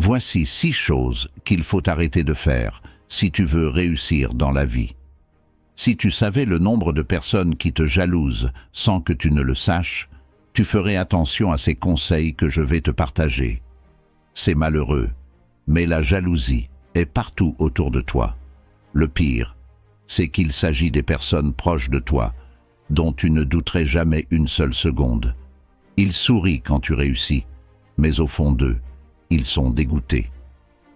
Voici 6 choses qu'il faut arrêter de faire si tu veux réussir dans la vie. Si tu savais le nombre de personnes qui te jalousent sans que tu ne le saches, tu ferais attention à ces conseils que je vais te partager. C'est malheureux, mais la jalousie est partout autour de toi. Le pire, c'est qu'il s'agit des personnes proches de toi, dont tu ne douterais jamais une seule seconde. Ils sourient quand tu réussis, mais au fond d'eux, ils sont dégoûtés.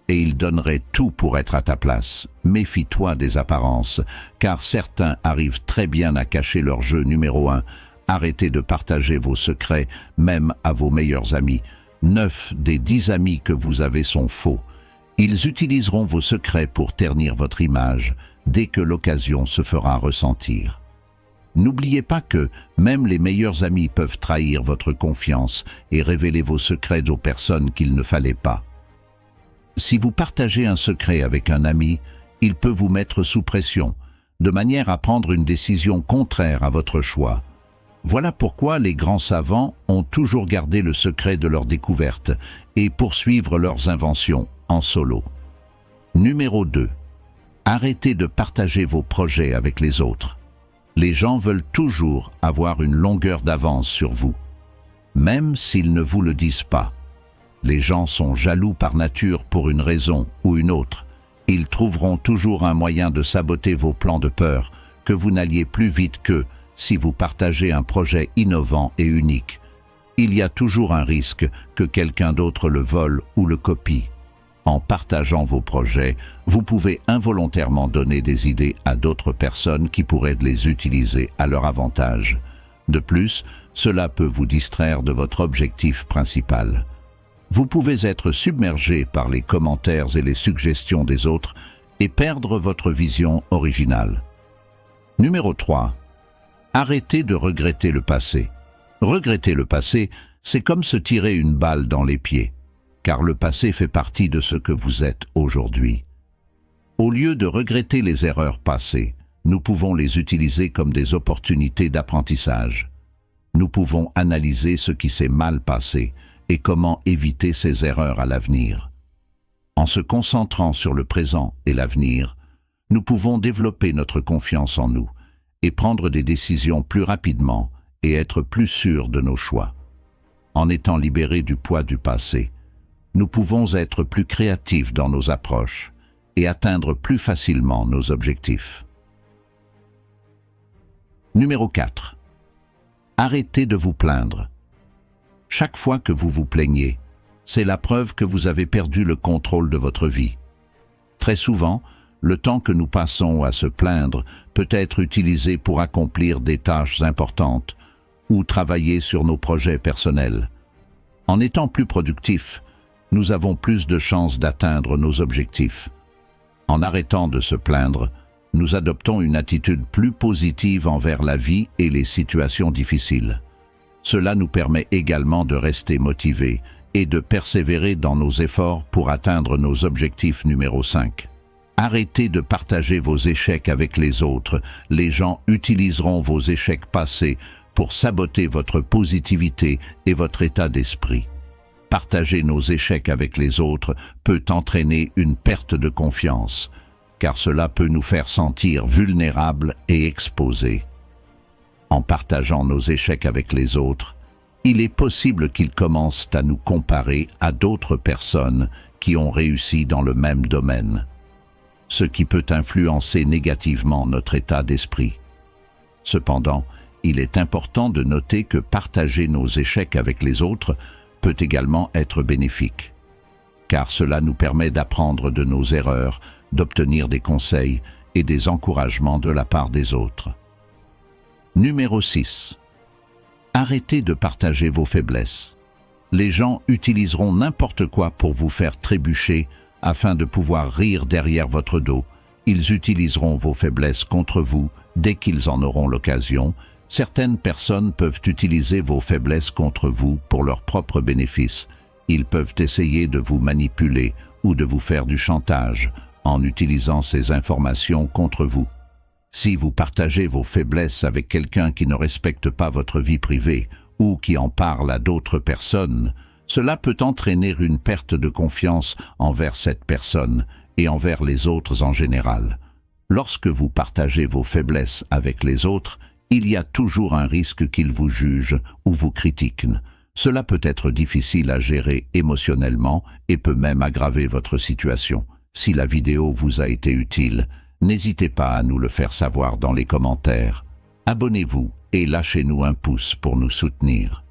Et ils donneraient tout pour être à ta place. Méfie-toi des apparences, car certains arrivent très bien à cacher leur jeu numéro 1. Arrêtez de partager vos secrets, même à vos meilleurs amis. 9 des 10 amis que vous avez sont faux. Ils utiliseront vos secrets pour ternir votre image, dès que l'occasion se fera ressentir. N'oubliez pas que même les meilleurs amis peuvent trahir votre confiance et révéler vos secrets aux personnes qu'il ne fallait pas. Si vous partagez un secret avec un ami, il peut vous mettre sous pression, de manière à prendre une décision contraire à votre choix. Voilà pourquoi les grands savants ont toujours gardé le secret de leurs découvertes et poursuivre leurs inventions en solo. Numéro 2. Arrêtez de partager vos projets avec les autres. Les gens veulent toujours avoir une longueur d'avance sur vous, même s'ils ne vous le disent pas. Les gens sont jaloux par nature pour une raison ou une autre. Ils trouveront toujours un moyen de saboter vos plans de peur que vous n'alliez plus vite qu'eux si vous partagez un projet innovant et unique. Il y a toujours un risque que quelqu'un d'autre le vole ou le copie. En partageant vos projets, vous pouvez involontairement donner des idées à d'autres personnes qui pourraient les utiliser à leur avantage. De plus, cela peut vous distraire de votre objectif principal. Vous pouvez être submergé par les commentaires et les suggestions des autres et perdre votre vision originale. Numéro 3. Arrêtez de regretter le passé. Regretter le passé, c'est comme se tirer une balle dans les pieds, car le passé fait partie de ce que vous êtes aujourd'hui. Au lieu de regretter les erreurs passées, nous pouvons les utiliser comme des opportunités d'apprentissage. Nous pouvons analyser ce qui s'est mal passé et comment éviter ces erreurs à l'avenir. En se concentrant sur le présent et l'avenir, nous pouvons développer notre confiance en nous et prendre des décisions plus rapidement et être plus sûrs de nos choix. En étant libérés du poids du passé, nous pouvons être plus créatifs dans nos approches et atteindre plus facilement nos objectifs. Numéro 4. Arrêtez de vous plaindre. Chaque fois que vous vous plaignez, c'est la preuve que vous avez perdu le contrôle de votre vie. Très souvent, le temps que nous passons à se plaindre peut être utilisé pour accomplir des tâches importantes ou travailler sur nos projets personnels. En étant plus productifs, nous avons plus de chances d'atteindre nos objectifs. En arrêtant de se plaindre, nous adoptons une attitude plus positive envers la vie et les situations difficiles. Cela nous permet également de rester motivés et de persévérer dans nos efforts pour atteindre nos objectifs numéro 5. Arrêtez de partager vos échecs avec les autres. Les gens utiliseront vos échecs passés pour saboter votre positivité et votre état d'esprit. Partager nos échecs avec les autres peut entraîner une perte de confiance, car cela peut nous faire sentir vulnérables et exposés. En partageant nos échecs avec les autres, il est possible qu'ils commencent à nous comparer à d'autres personnes qui ont réussi dans le même domaine, ce qui peut influencer négativement notre état d'esprit. Cependant, il est important de noter que partager nos échecs avec les autres peut également être bénéfique, car cela nous permet d'apprendre de nos erreurs, d'obtenir des conseils et des encouragements de la part des autres. Numéro 6. Arrêtez de partager vos faiblesses. Les gens utiliseront n'importe quoi pour vous faire trébucher afin de pouvoir rire derrière votre dos. Ils utiliseront vos faiblesses contre vous dès qu'ils en auront l'occasion. Certaines personnes peuvent utiliser vos faiblesses contre vous pour leur propre bénéfice. Ils peuvent essayer de vous manipuler ou de vous faire du chantage en utilisant ces informations contre vous. Si vous partagez vos faiblesses avec quelqu'un qui ne respecte pas votre vie privée ou qui en parle à d'autres personnes, Cela peut entraîner une perte de confiance envers cette personne et envers les autres en général. Lorsque vous partagez vos faiblesses avec les autres, il y a toujours un risque qu'ils vous jugent ou vous critiquent. Cela peut être difficile à gérer émotionnellement et peut même aggraver votre situation. Si la vidéo vous a été utile, n'hésitez pas à nous le faire savoir dans les commentaires. Abonnez-vous et lâchez-nous un pouce pour nous soutenir.